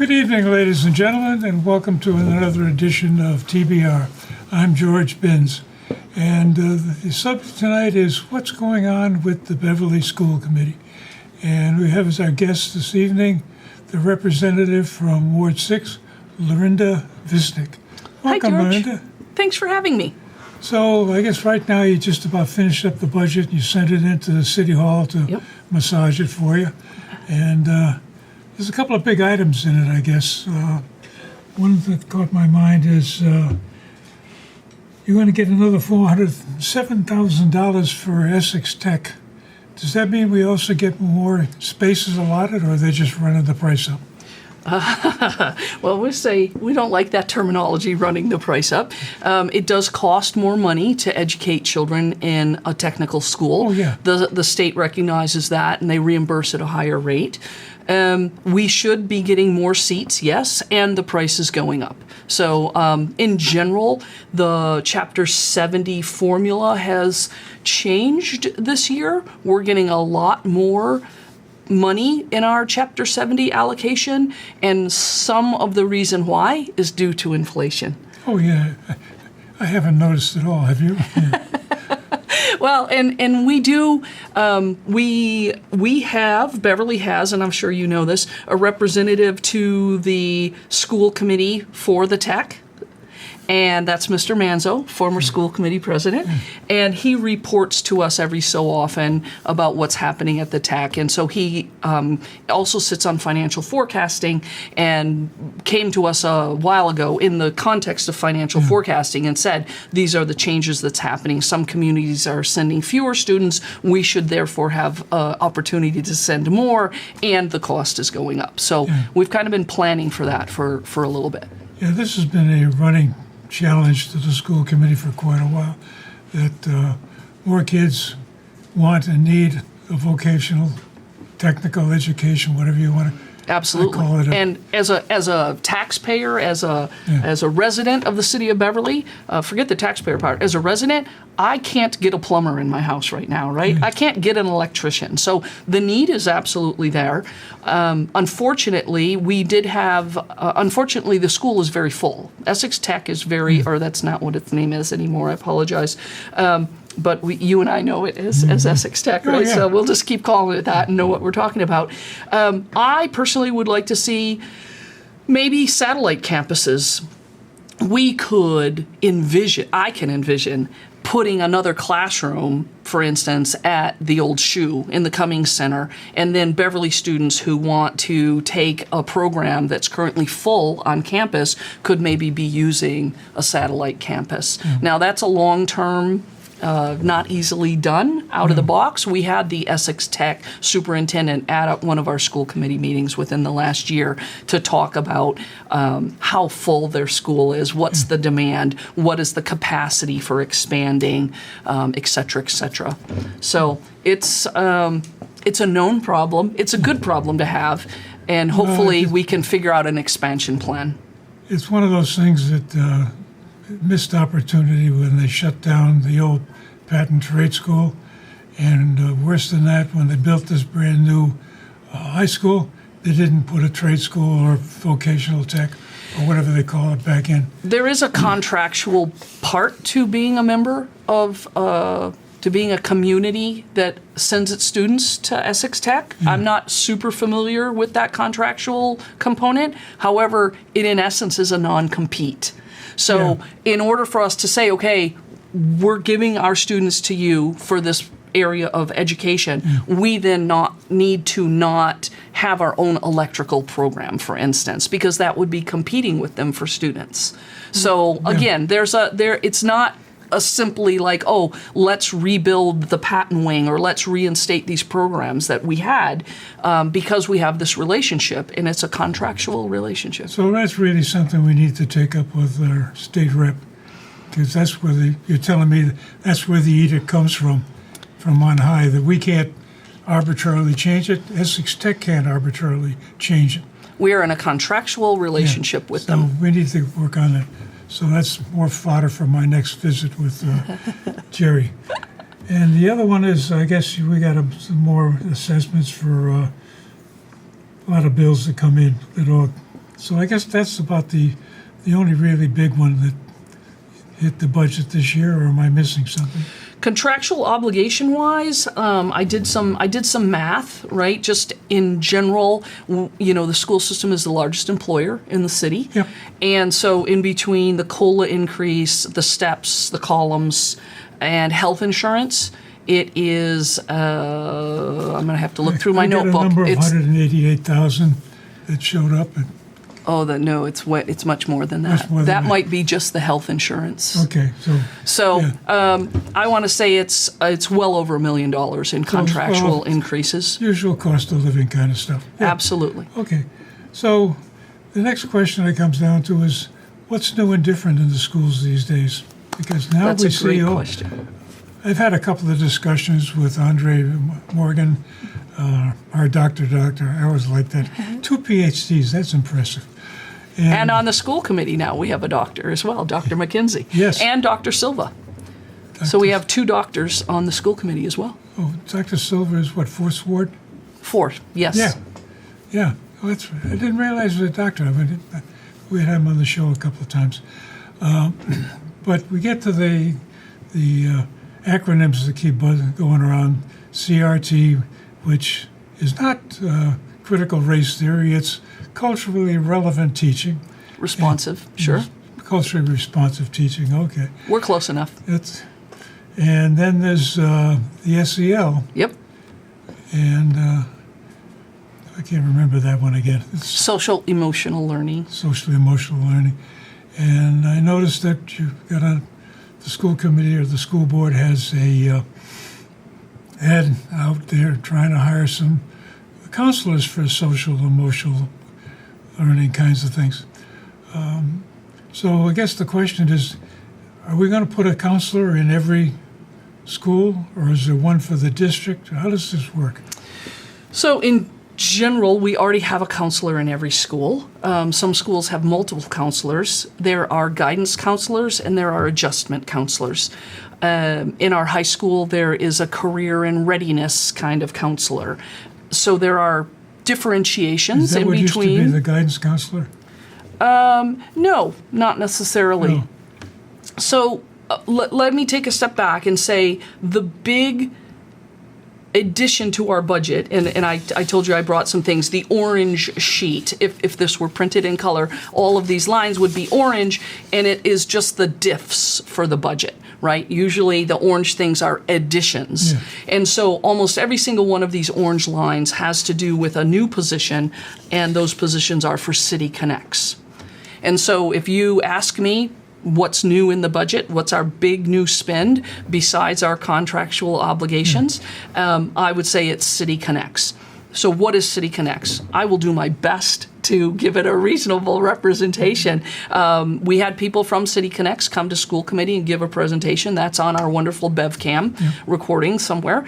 Good evening, ladies and gentlemen, and welcome to another edition of TBR. I'm George Binns, and the subject tonight is what's going on with the Beverly School Committee. And we have as our guest this evening the representative from Ward 6, Lorinda Visnick. Welcome, Hi, George. Lorinda. Thanks for having me. So I guess right now you just about finished up the budget. You sent it into the City Hall to massage it for you. And there's a couple of big items in it, I guess. One that caught my mind is you're going to get another $407,000 for Essex Tech. Does that mean we also get more spaces allotted, or are they just running the price up? Well, we don't like that terminology, running the price up. It does cost more money to educate children in a technical school. Oh, yeah. The state recognizes that, and they reimburse at a higher rate. We should be getting more seats, yes, and the price is going up. So in general, the Chapter 70 formula has changed this year. We're getting a lot more money in our Chapter 70 allocation, and some of the reason why is due to inflation. Oh, yeah. I haven't noticed at all. Have you? Well, and we do, we have, Beverly has, and I'm sure you know this, a representative to the school committee for the tech. And that's Mr. Manzo, former school committee president. And he reports to us every so often about what's happening at the tech. And so he also sits on financial forecasting and came to us a while ago in the context of financial forecasting and said, these are the changes that's happening. Some communities are sending fewer students. We should therefore have opportunity to send more, and the cost is going up. So we've kind of been planning for that for a little bit. Yeah, this has been a running challenge to the school committee for quite a while, that more kids want and need a vocational, technical education, whatever you want to Absolutely. call it. And as a taxpayer, as a resident of the city of Beverly, forget the taxpayer part. As a resident, I can't get a plumber in my house right now, right? I can't get an electrician. So the need is absolutely there. Unfortunately, we did have. Unfortunately, the school is very full. Essex Tech is very, or that's not what its name is anymore. I apologize. But you and I know it as Essex Tech, right? So we'll just keep calling it that and know what we're talking about. I personally would like to see maybe satellite campuses. We could I can envision putting another classroom, for instance, at the old Shoe in the Cummings Center, and then Beverly students who want to take a program that's currently full on campus could maybe be using a satellite campus. Now, that's a long-term, not easily done out of the box. We had the Essex Tech superintendent at one of our school committee meetings within the last year to talk about how full their school is, what's the demand, what is the capacity for expanding, et cetera, et cetera. So it's a known problem. It's a good problem to have, and hopefully we can figure out an expansion plan. It's one of those things that missed opportunity when they shut down the old patent trade school, and worse than that, when they built this brand new high school, they didn't put a trade school or vocational tech or whatever they call it back in. There is a contractual part to being a member of to being a community that sends its students to Essex Tech. I'm not super familiar with that contractual component. However, it in essence is a non-compete. So in order for us to say, okay, we're giving our students to you for this area of education, we then need to not have our own electrical program, for instance, because that would be competing with them for students. So again, it's not simply like, oh, let's rebuild the patent wing or let's reinstate these programs that we had, because we have this relationship, and it's a contractual relationship. So that's really something we need to take up with our state rep, because that's where you're telling me that's where the edict comes from on high, that we can't arbitrarily change it. Essex Tech can't arbitrarily change it. We are in a contractual relationship with them. So we need to work on that. So that's more fodder for my next visit with Jerry. And the other one is, I guess we got some more assessments for a lot of bills that come in that all So I guess that's about the only really big one that hit the budget this year, or am I missing something? Contractual obligation wise, I did some math, right? Just in general, the school system is the largest employer in the city. Yep. And so in between the COLA increase, the steps, the columns, and health insurance, it is, I'm going to have to look through my notebook. A number of 188,000 that showed up. No, it's much more than that. That might be just the health insurance. Okay, So yeah. I want to say it's well over $1 million in contractual increases. Usual cost of living kind of stuff. Yeah. Absolutely. Okay, so the next question that comes down to is, what's new and different in the schools these days? Because now That's we a see. great question. I've had a couple of discussions with Andre Morgan, our doctor. I always like that. 2 PhDs, that's impressive. And on the school committee now, we have a doctor as well, Dr. McKenzie. Yes. And Dr. Silva. So we have 2 doctors on the school committee as well. Oh, Dr. Silver is what, 4th Ward? 4, yes. Yeah. Oh, that's right. I didn't realize he was a doctor. We had him on the show a couple of times. But we get to the acronyms that keep going around. CRT, which is not critical race theory, it's culturally relevant teaching. Responsive, sure. Culturally responsive teaching, okay. We're close enough. And then there's the SEL. Yep. And I can't remember that one again. It's Social emotional learning. social emotional learning. And I noticed that you've got the school committee or the school board has a ad out there trying to hire some counselors for social emotional learning kinds of things. So I guess the question is, are we going to put a counselor in every school, or is there one for the district? How does this work? So in general, we already have a counselor in every school. Some schools have multiple counselors. There are guidance counselors and there are adjustment counselors. In our high school, there is a career and readiness kind of counselor. So there are differentiations Is that in what between. used to be the guidance counselor? No, not necessarily. No. So let me take a step back and say the big addition to our budget, and I told you I brought some things, the orange sheet, if this were printed in color, all of these lines would be orange, and it is just the diffs for the budget, right? Usually the orange things are additions. Yeah. And so almost every single one of these orange lines has to do with a new position, and those positions are for City Connects. And so if you ask me, what's new in the budget? What's our big new spend besides our contractual obligations? I would say it's City Connects. So what is City Connects? I will do my best to give it a reasonable representation. We had people from City Connects come to school committee and give a presentation. That's on our wonderful BevCam recording somewhere.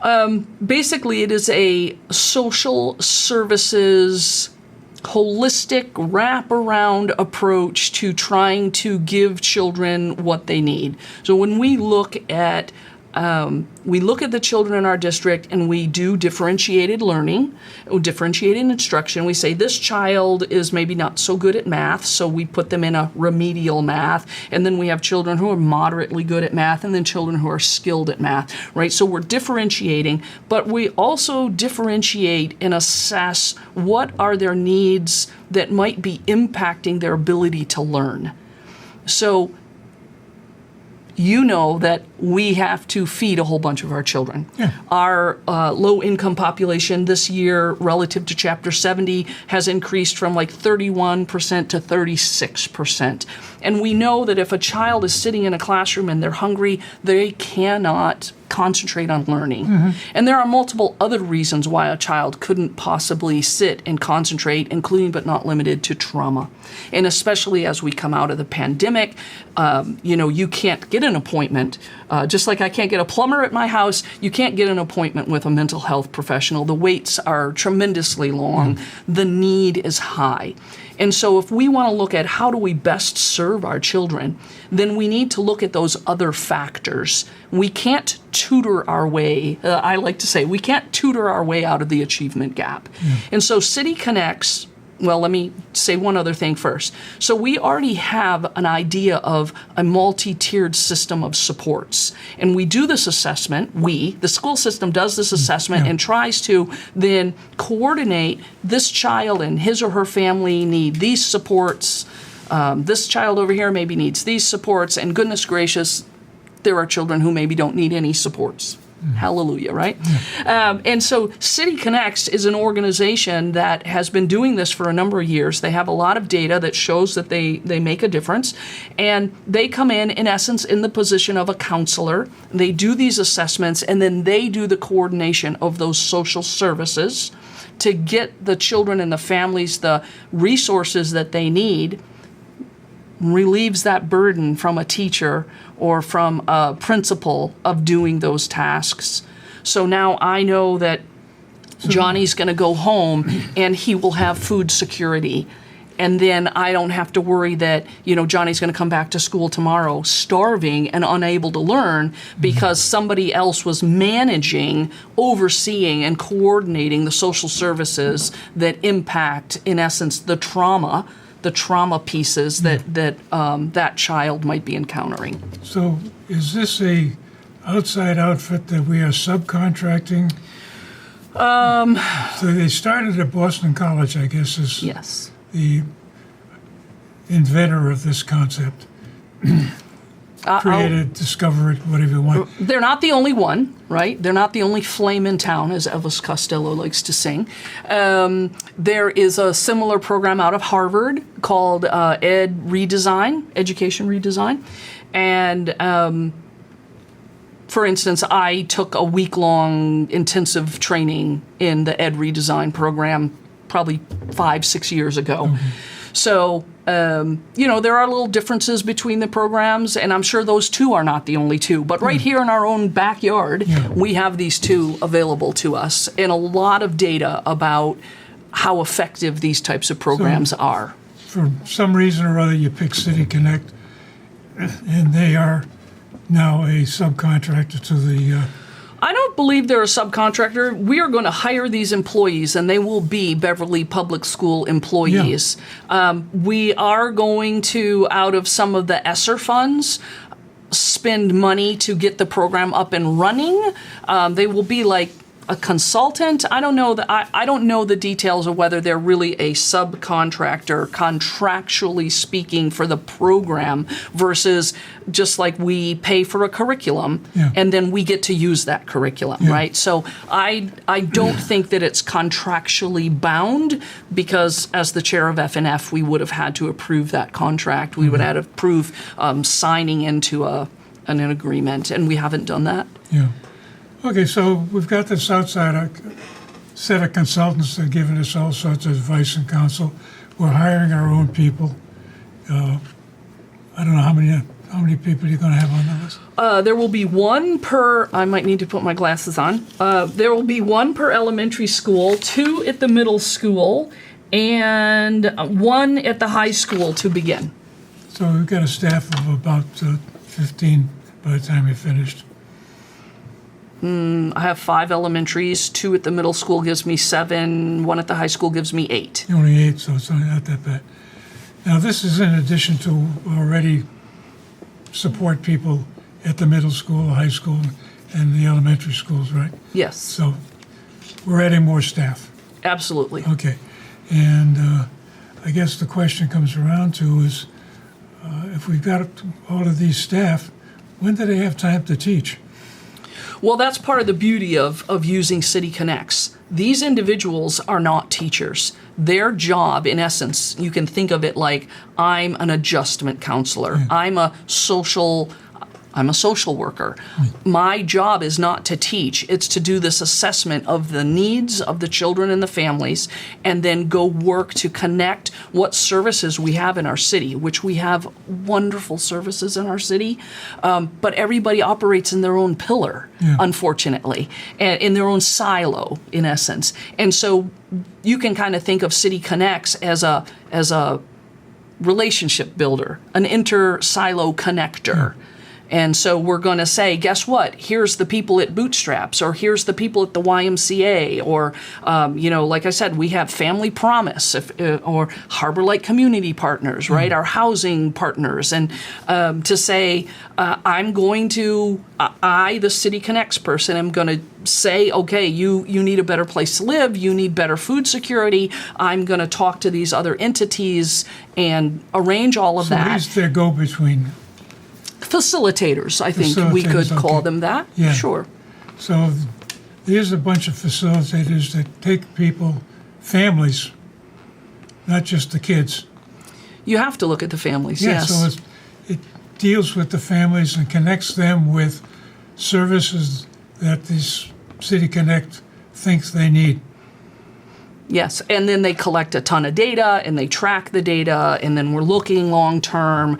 Basically, it is a social services holistic wraparound approach to trying to give children what they need. So when we look at the children in our district and we do differentiated learning, differentiated instruction. We say this child is maybe not so good at math, so we put them in a remedial math. And then we have children who are moderately good at math and then children who are skilled at math, right? So we're differentiating, but we also differentiate and assess what are their needs that might be impacting their ability to learn. So you know that we have to feed a whole bunch of our children. Yeah. Our low-income population this year relative to Chapter 70 has increased from like 31% to 36%. And we know that if a child is sitting in a classroom and they're hungry, they cannot concentrate on learning. And there are multiple other reasons why a child couldn't possibly sit and concentrate, including but not limited to trauma. And especially as we come out of the pandemic, you can't get an appointment. Just like I can't get a plumber at my house, you can't get an appointment with a mental health professional. The waits are tremendously long. The need is high. And so if we want to look at how do we best serve our children, then we need to look at those other factors. We can't tutor our way, I like to say, we can't tutor our way out of the achievement gap. And so City Connects, well, let me say one other thing first. So we already have an idea of a multi-tiered system of supports. And we do this assessment, the school system does this assessment and tries to then coordinate this child and his or her family need these supports. This child over here maybe needs these supports, and goodness gracious, there are children who maybe don't need any supports. Hallelujah, right? And so City Connects is an organization that has been doing this for a number of years. They have a lot of data that shows that they make a difference. And they come in essence, in the position of a counselor. They do these assessments, and then they do the coordination of those social services to get the children and the families the resources that they need, relieves that burden from a teacher or from a principal of doing those tasks. So now I know that Johnny's going to go home and he will have food security. And then I don't have to worry that, Johnny's going to come back to school tomorrow starving and unable to learn because somebody else was managing, overseeing, and coordinating the social services that impact, in essence, the trauma pieces that child might be encountering. So is this a outside outfit that we are subcontracting? So they started at Boston College, I guess, is Yes. the inventor of this concept. Created, discovered, whatever you want. They're not the only one, right? They're not the only flame in town, as Elvis Costello likes to sing. There is a similar program out of Harvard called Education Redesign. And for instance, I took a week-long intensive training in the Ed Redesign program probably 5-6 years ago. Mm-hmm. So, there are little differences between the programs, and I'm sure those two are not the only two. But right here in our own backyard, we have these two available to us, and a lot of data about how effective these types of programs are. For some reason or other, you pick City Connect, and they are now a subcontractor to the... I don't believe they're a subcontractor. We are going to hire these employees, and they will be Beverly Public School employees. Yeah. We are going to, out of some of the ESSER funds, spend money to get the program up and running. They will be like a consultant. I don't know I don't know the details of whether they're really a subcontractor, contractually speaking, for the program versus just like we pay for a curriculum and then we get to use that curriculum, right? So I don't think that it's contractually bound because as the chair of F&F, we would have had to approve that contract. We would have had to approve signing into an agreement, and we haven't done that. Yeah. Okay, so we've got this outside set of consultants that are giving us all sorts of advice and counsel. We're hiring our own people. I don't know how many people you're going to have on the list. There will be one per. I might need to put my glasses on. There will be one per elementary school, 2 at the middle school, and 1 at the high school to begin. So we've got a staff of about 15 by the time you're finished. I have 5 elementaries, 2 at the middle school gives me 7, 1 at the high school gives me 8. Only 8, so it's not that bad. Now this is in addition to already support people at the middle school, high school, and the elementary schools, right? Yes. So we're adding more staff. Absolutely. Okay. And I guess the question comes around to is, if we've got all of these staff, when do they have time to teach? Well, that's part of the beauty of using City Connects. These individuals are not teachers. Their job, in essence, you can think of it like I'm an adjustment counselor. I'm a social worker. My job is not to teach. It's to do this assessment of the needs of the children and the families and then go work to connect what services we have in our city, which we have wonderful services in our city, but everybody operates in their own pillar, unfortunately, and in their own silo, in essence. And so you can kind of think of City Connects as a relationship builder, an inter-silo connector. And so we're going to say, guess what? Here's the people at Bootstraps, or here's the people at the YMCA, or, like I said, we have Family Promise, or Harbor Light Community Partners, right? Our housing partners. And to say, I, the City Connects person, am going to say, okay, you need a better place to live, you need better food security, I'm going to talk to these other entities and arrange all of that. So who's their go-between? Facilitators, I think we could call them that. Yeah. Sure. So there's a bunch of facilitators that take people, families, not just the kids. You have to look at the families, Yeah, yes. so it deals with the families and connects them with services that this City Connect thinks they need. Yes, and then they collect a ton of data, and they track the data, and then we're looking long term.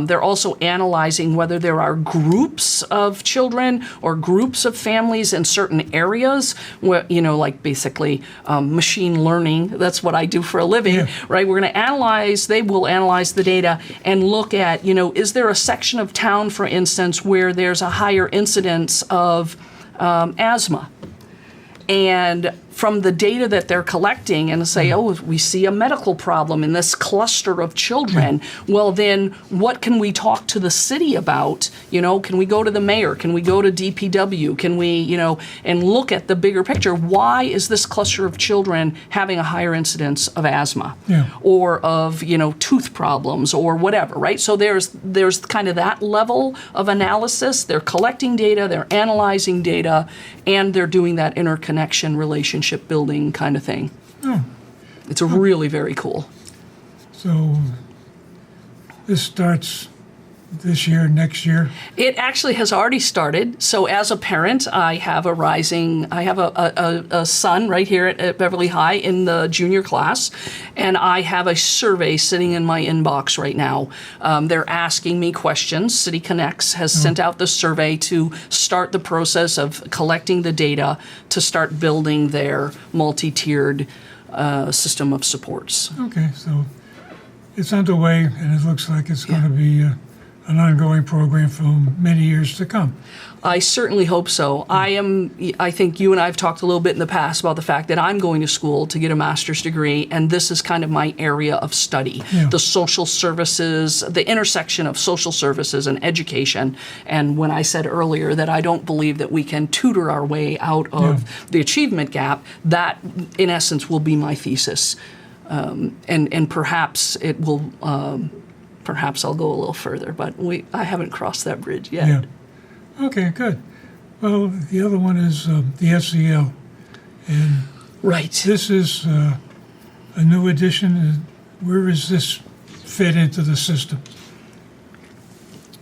They're also analyzing whether there are groups of children or groups of families in certain areas, where, like basically machine learning. That's what I do for a living, right? We're going to they will analyze the data and look at, is there a section of town, for instance, where there's a higher incidence of asthma? And from the data that they're collecting, and say, oh, we see a medical problem in this cluster of children. Well, then what can we talk to the city about? Can we go to the mayor? Can we go to DPW? Can we, and look at the bigger picture? Why is this cluster of children having a higher incidence of asthma or of, tooth problems or whatever, right? So there's kind of that level of analysis. They're collecting data, they're analyzing data, and they're doing that interconnection relationship building kind of thing. It's really very cool. So this starts this year, next year? It actually has already started. So as a parent, I have a son right here at Beverly High in the junior class, and I have a survey sitting in my inbox right now. They're asking me questions. City Connects has sent out the survey to start the process of collecting the data to start building their multi-tiered system of supports. Okay, so it's underway, and it looks like it's going to be an ongoing program for many years to come. I certainly hope so. I think you and I have talked a little bit in the past about the fact that I'm going to school to get a master's degree, and this is kind of my area of study. The social services, the intersection of social services and education. And when I said earlier that I don't believe that we can tutor our way out of the achievement gap, that in essence will be my thesis. And perhaps it will... Perhaps I'll go a little further, but I haven't crossed that bridge yet. Yeah. Okay, good. Well, the other one is the SEL. And this is a new addition. Where does this fit into the system?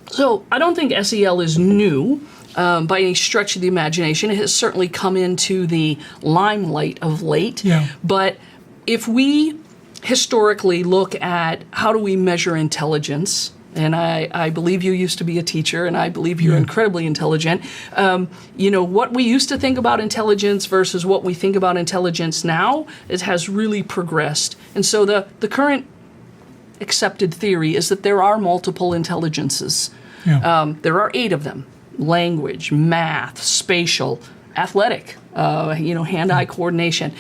So I don't think SEL is new by any stretch of the imagination. It has certainly come into the limelight of late. But if we historically look at how do we measure intelligence, and I believe you used to be a teacher, and I believe you're incredibly intelligent. What we used to think about intelligence versus what we think about intelligence now, it has really progressed. And so the current accepted theory is that there are multiple intelligences. There are 8 of them: language, math, spatial, athletic, hand-eye coordination.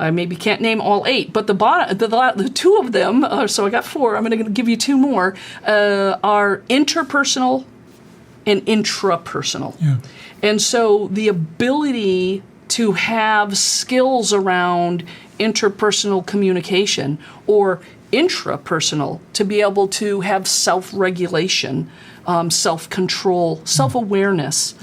I maybe can't name all 8, but the 2 of them, so I got 4, I'm going to give you 2 more, are interpersonal and intrapersonal. And so the ability to have skills around interpersonal communication or intrapersonal, to be able to have self-regulation, self-control, self-awareness.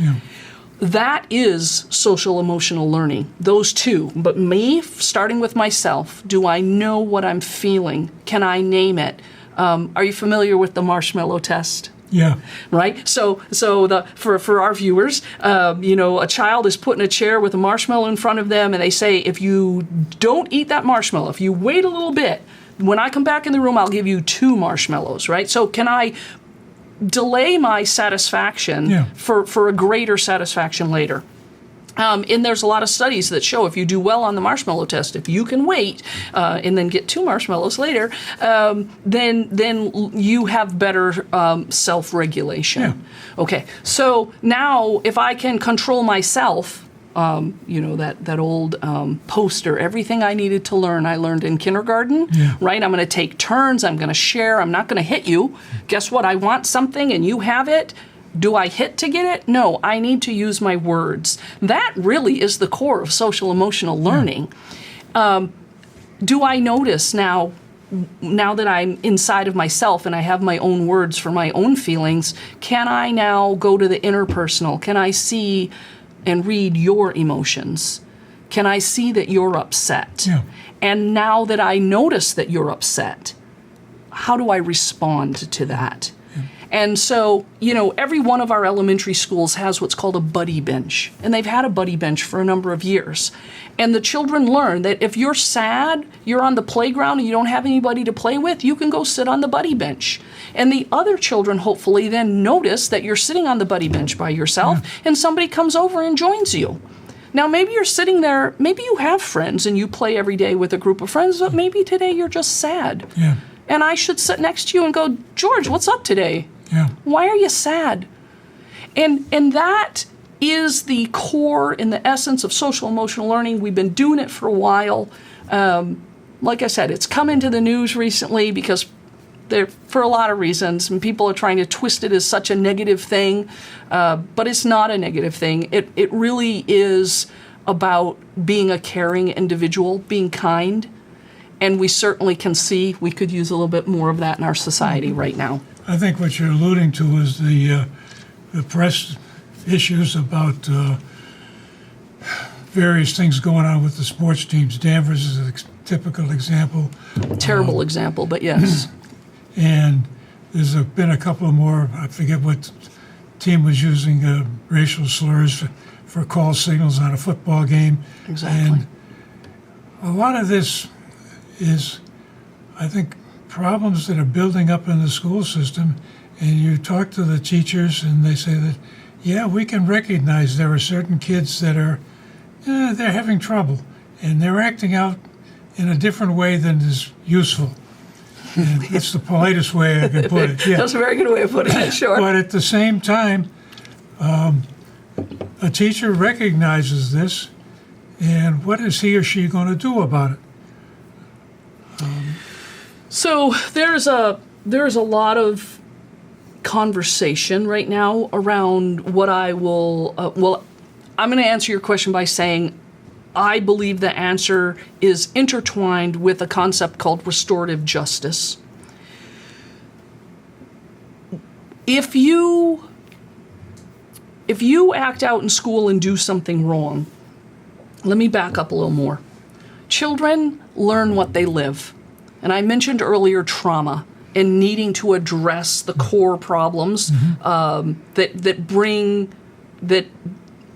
That is social emotional learning, those 2. But me, starting with myself, do I know what I'm feeling? Can I name it? Are you familiar with the marshmallow test? Right? So for our viewers, a child is put in a chair with a marshmallow in front of them, and they say, if you don't eat that marshmallow, if you wait a little bit, when I come back in the room, I'll give you 2 marshmallows, right? So can I delay my satisfaction for a greater satisfaction later? And there's a lot of studies that show if you do well on the marshmallow test, if you can wait and then get 2 marshmallows later, then you have better self-regulation. Yeah. Okay, so now if I can control myself, that old poster, everything I needed to learn, I learned in kindergarten, right? I'm going to take turns, I'm going to share, I'm not going to hit you. Guess what? I want something and you have it. Do I hit to get it? No, I need to use my words. That really is the core of social emotional learning. Do I notice now that I'm inside of myself and I have my own words for my own feelings, can I now go to the interpersonal? Can I see and read your emotions? Can I see that you're upset? Yeah. And now that I notice that you're upset, how do I respond to that? And so, every one of our elementary schools has what's called a buddy bench. And they've had a buddy bench for a number of years. And the children learn that if you're sad, you're on the playground and you don't have anybody to play with, you can go sit on the buddy bench. And the other children hopefully then notice that you're sitting on the buddy bench by yourself and somebody comes over and joins you. Now, maybe you're sitting there, maybe you have friends and you play every day with a group of friends, but maybe today you're just sad. Yeah. And I should sit next to you and go, George, what's up today? Yeah. Why are you sad? And that is the core and the essence of social emotional learning. We've been doing it for a while. Like I said, it's come into the news recently because for a lot of reasons, and people are trying to twist it as such a negative thing, but it's not a negative thing. It really is about being a caring individual, being kind, and we certainly can see we could use a little bit more of that in our society right now. I think what you're alluding to is the press issues about various things going on with the sports teams. Danvers is a typical example. Terrible example, but yes. And there's been a couple more, I forget what team was using racial slurs for call signals on a football game. Exactly. And a lot of this is, I think, problems that are building up in the school system, and you talk to the teachers and they say that, yeah, we can recognize there are certain kids that are, they're having trouble, and they're acting out in a different way than is useful. And that's the politest way I can put it. Yeah. That's a very good way of putting it, sure. But at the same time, a teacher recognizes this, and what is he or she going to do about it? So there's a lot of conversation right now around what I will, I'm going to answer your question by saying I believe the answer is intertwined with a concept called restorative justice. If you act out in school and do something wrong, let me back up a little more. Children learn what they live. And I mentioned earlier trauma and needing to address the core problems that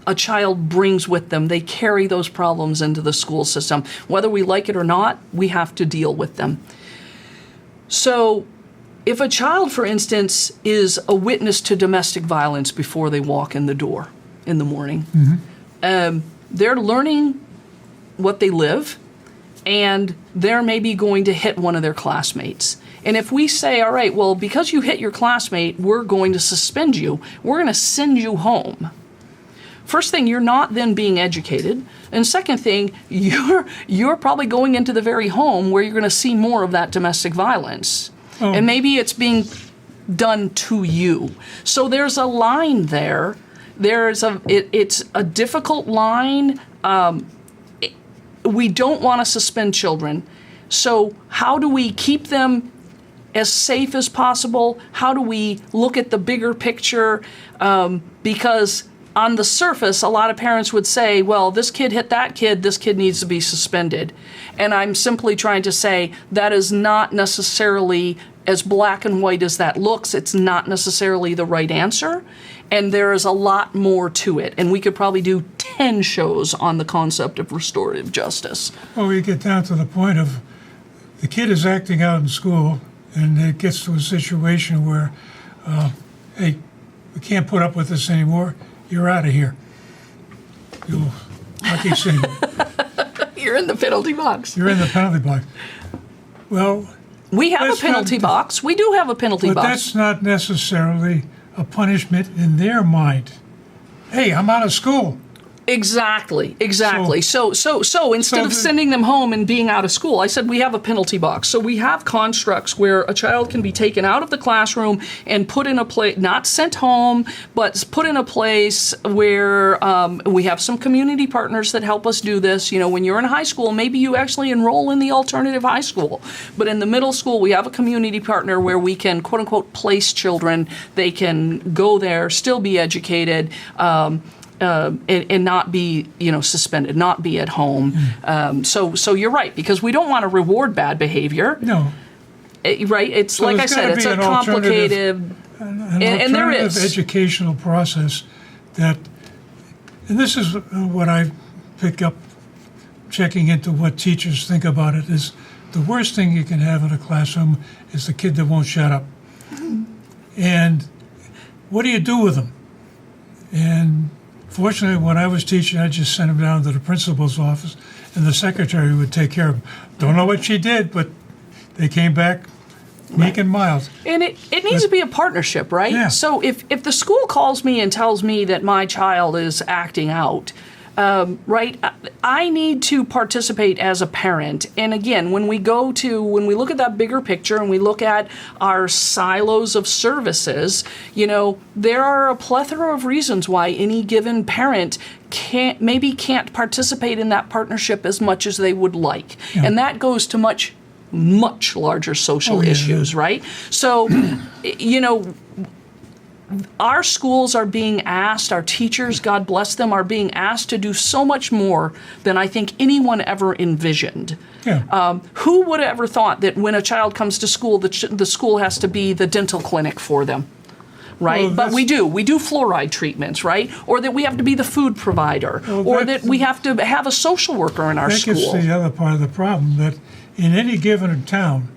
a child brings with them. They carry those problems into the school system. Whether we like it or not, we have to deal with them. So if a child, for instance, is a witness to domestic violence before they walk in the door in the morning, they're learning what they live, and they're maybe going to hit one of their classmates. And if we say, all right, well, because you hit your classmate, we're going to suspend you, we're going to send you home. First thing, you're not then being educated. And second thing, you're probably going into the very home where you're going to see more of that domestic violence. Oh. And maybe it's being done to you. So there's a line there. It's a difficult line. We don't want to suspend children. So how do we keep them as safe as possible? How do we look at the bigger picture? Because on the surface, a lot of parents would say, well, this kid hit that kid, this kid needs to be suspended. And I'm simply trying to say that is not necessarily as black and white as that looks. It's not necessarily the right answer. And there is a lot more to it. And we could probably do 10 shows on the concept of restorative justice. Well, we get down to the point of the kid is acting out in school, and it gets to a situation where, hey, we can't put up with this anymore. You're out of here. You lucky single. You're in the penalty box. You're in the penalty box. Well, We have a That's penalty not- box. We do have a penalty but box. that's not necessarily a punishment in their mind. Hey, I'm out of school. Exactly. So instead of the- sending them home and being out of school, I said we have a penalty box. So we have constructs where a child can be taken out of the classroom and put in a place, not sent home, but put in a place where we have some community partners that help us do this. You know, when you're in high school, maybe you actually enroll in the alternative high school. But in the middle school, we have a community partner where we can, quote unquote, place children. They can go there, still be educated. And not be, suspended, not be at home. So you're right, because we don't want to reward bad behavior. No. Right? It's So like I there's said, gotta it's be a an complicated, An and there alternative is. educational process that, and this is what I pick up checking into what teachers think about it, is the worst thing you can have in a classroom is the kid that won't shut up. And what do you do with them? And fortunately, when I was teaching, I just sent them down to the principal's office, and the secretary would take care of them. Don't know what she did, but they came back meek and mild. And it needs to be a partnership, right? Yeah. So if the school calls me and tells me that my child is acting out, right, I need to participate as a parent. And again, when we look at that bigger picture and we look at our silos of services, there are a plethora of reasons why any given parent can't participate in that partnership as much as they would like. Yeah. And that goes to much larger social Oh, yeah. issues, right? So, our schools are being asked, our teachers, God bless them, are being asked to do so much more than I think anyone ever envisioned. Yeah. Who would have ever thought that when a child comes to school, the school has to be the dental clinic for them? Right? Well, But we do fluoride treatments, right? Or that we have to be the food provider, Well, or that's- that we have to have a social worker in our That gets school. to the other part of the problem, that in any given town,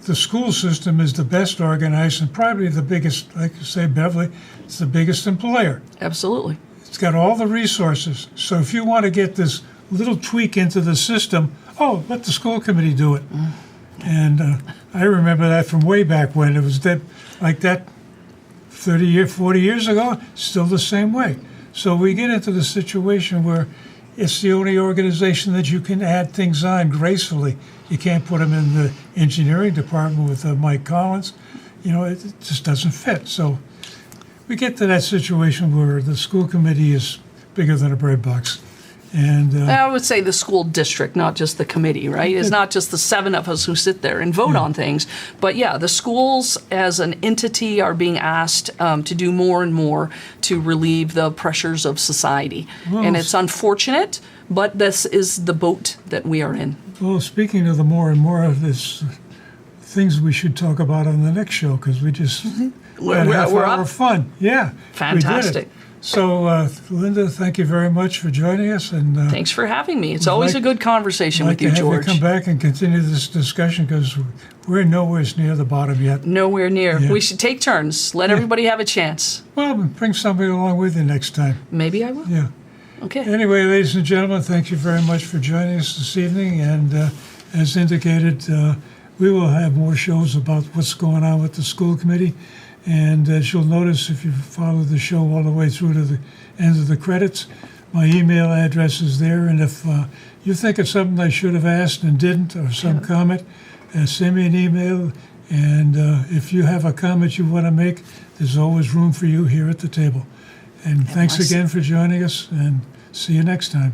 the school system is the best organized and probably the biggest, like you say, Beverly, it's the biggest employer. Absolutely. It's got all the resources. So if you want to get this little tweak into the system, let the school committee do it. And I remember that from way back when. It was like that 40 years ago, still the same way. So we get into the situation where it's the only organization that you can add things on gracefully. You can't put them in the engineering department with Mike Collins. It just doesn't fit. So we get to that situation where the school committee is bigger than a bread box. And I would say the school district, not just the committee, right? It's not just the 7 of us who sit there and vote on things. But yeah, the schools as an entity are being asked to do more and more to relieve the pressures of society. Well, And it's unfortunate, but this is the boat that we are in. well, speaking of the more and more of this, things we should talk about on the next show, because we just had We're- half we're hour up. fun. Yeah, we Fantastic. did it. So, Linda, thank you very much for joining us, and Thanks for having me. It's always a good conversation I'd with you, like to have George. you come back and continue this discussion, because we're nowhere near the bottom yet. Nowhere near. Yeah. We should take turns. Let everybody have a chance. Well, bring somebody along with you next time. Maybe I will. Yeah. Okay. Anyway, ladies and gentlemen, thank you very much for joining us this evening. And as indicated, we will have more shows about what's going on with the school committee. And as you'll notice, if you follow the show all the way through to the end of the credits, my email address is there. And if you think of something I should have asked and didn't, or some comment, send me an email. And if you have a comment you want to make, there's always room for you here at the table. And thanks again for joining us, and see you next time.